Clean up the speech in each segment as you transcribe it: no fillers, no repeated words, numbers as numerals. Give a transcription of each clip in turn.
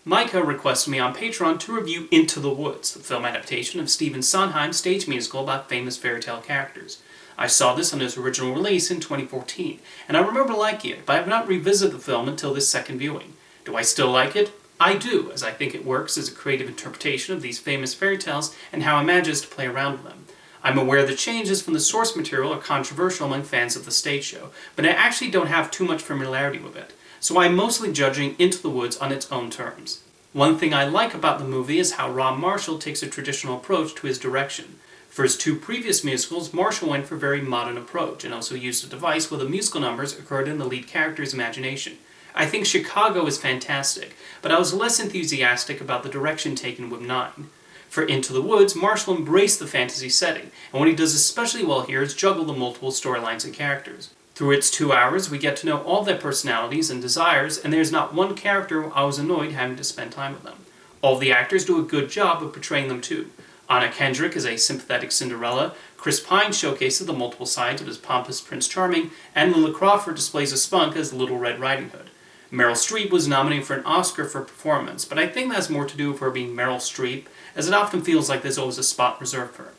Micah requested me on Patreon to review Into the Woods, the film adaptation of Stephen Sondheim's stage musical about famous fairy tale characters. I saw this on its original release in 2014, and I remember liking it, but I have not revisited the film until this second viewing. Do I still like it? I do, as I think it works as a creative interpretation of these famous fairy tales and how it manages to play around with them. I'm aware the changes from the source material are controversial among fans of the stage show, but I actually don't have too much familiarity with it, so I'm mostly judging Into the Woods on its own terms. One thing I like about the movie is how Rob Marshall takes a traditional approach to his direction. For his two previous musicals, Marshall went for a very modern approach and also used a device where the musical numbers occurred in the lead character's imagination. I think Chicago is fantastic, but I was less enthusiastic about the direction taken with 9. For Into the Woods, Marshall embraced the fantasy setting, and what he does especially well here is juggle the multiple storylines and characters. Through its 2 hours, we get to know all their personalities and desires, and there's not one character I was annoyed having to spend time with them. All the actors do a good job of portraying them too. Anna Kendrick is a sympathetic Cinderella, Chris Pine showcases the multiple sides of his pompous Prince Charming, and Lila Crawford displays a spunk as Little Red Riding Hood. Meryl Streep was nominated for an Oscar for performance, but I think that has more to do with her being Meryl Streep, as it often feels like there's always a spot reserved for her.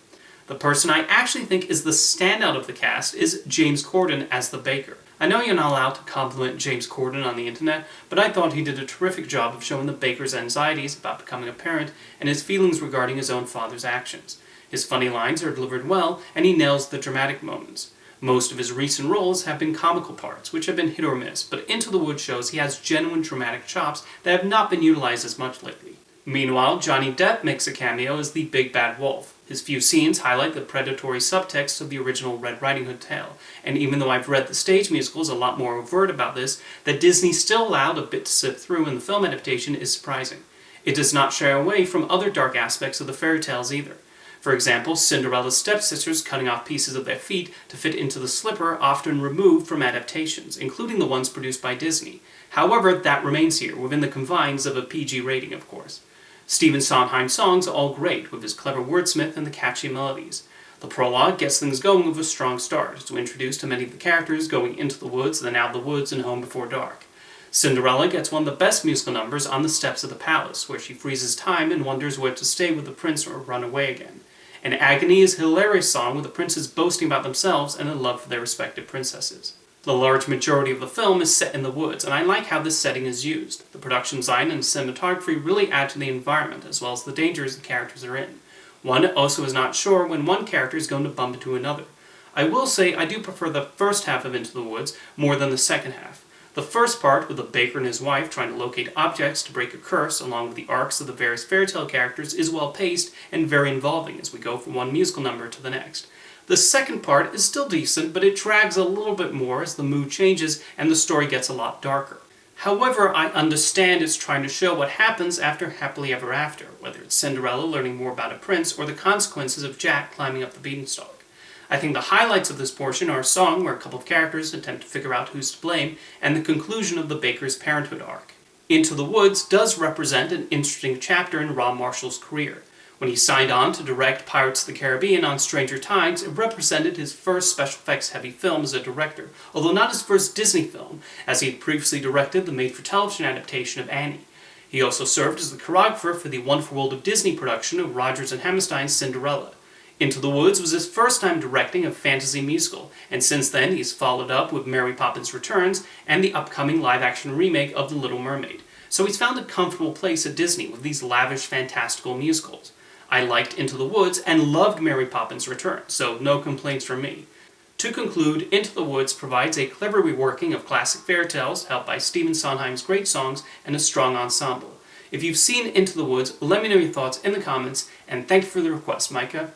The person I actually think is the standout of the cast is James Corden as the baker. I know you're not allowed to compliment James Corden on the internet, but I thought he did a terrific job of showing the baker's anxieties about becoming a parent and his feelings regarding his own father's actions. His funny lines are delivered well, and he nails the dramatic moments. Most of his recent roles have been comical parts, which have been hit or miss, but Into the Woods shows he has genuine dramatic chops that have not been utilized as much lately. Meanwhile, Johnny Depp makes a cameo as the Big Bad Wolf. His few scenes highlight the predatory subtext of the original Red Riding Hood tale, and even though I've read the stage musicals a lot more overt about this, that Disney still allowed a bit to sift through in the film adaptation is surprising. It does not shy away from other dark aspects of the fairy tales either. For example, Cinderella's stepsisters cutting off pieces of their feet to fit into the slipper are often removed from adaptations, including the ones produced by Disney. However, that remains here, within the confines of a PG rating, of course. Stephen Sondheim's songs are all great, with his clever wordsmith and the catchy melodies. The prologue gets things going with a strong start, as we introduce to many of the characters going into the woods, then out of the woods and home before dark. Cinderella gets one of the best musical numbers on the steps of the palace, where she freezes time and wonders whether to stay with the prince or run away again. And Agony is a hilarious song with the princes boasting about themselves and their love for their respective princesses. The large majority of the film is set in the woods, and I like how this setting is used. The production design and cinematography really add to the environment, as well as the dangers the characters are in. One also is not sure when one character is going to bump into another. I will say I do prefer the first half of Into the Woods more than the second half. The first part, with the baker and his wife trying to locate objects to break a curse, along with the arcs of the various fairy tale characters, is well paced and very involving as we go from one musical number to the next. The second part is still decent, but it drags a little bit more as the mood changes and the story gets a lot darker. However, I understand it's trying to show what happens after Happily Ever After, whether it's Cinderella learning more about a prince or the consequences of Jack climbing up the beanstalk. I think the highlights of this portion are a song where a couple of characters attempt to figure out who's to blame, and the conclusion of the baker's parenthood arc. Into the Woods does represent an interesting chapter in Rob Marshall's career. When he signed on to direct Pirates of the Caribbean on Stranger Tides, it represented his first special effects heavy film as a director, although not his first Disney film, as he had previously directed the made-for-television adaptation of Annie. He also served as the choreographer for the Wonderful World of Disney production of Rodgers and Hammerstein's Cinderella. Into the Woods was his first time directing a fantasy musical, and since then he's followed up with Mary Poppins Returns and the upcoming live-action remake of The Little Mermaid. So he's found a comfortable place at Disney with these lavish, fantastical musicals. I liked Into the Woods and loved Mary Poppins Returns, so no complaints from me. To conclude, Into the Woods provides a clever reworking of classic fairy tales, helped by Stephen Sondheim's great songs and a strong ensemble. If you've seen Into the Woods, let me know your thoughts in the comments, and thank you for the request, Micah.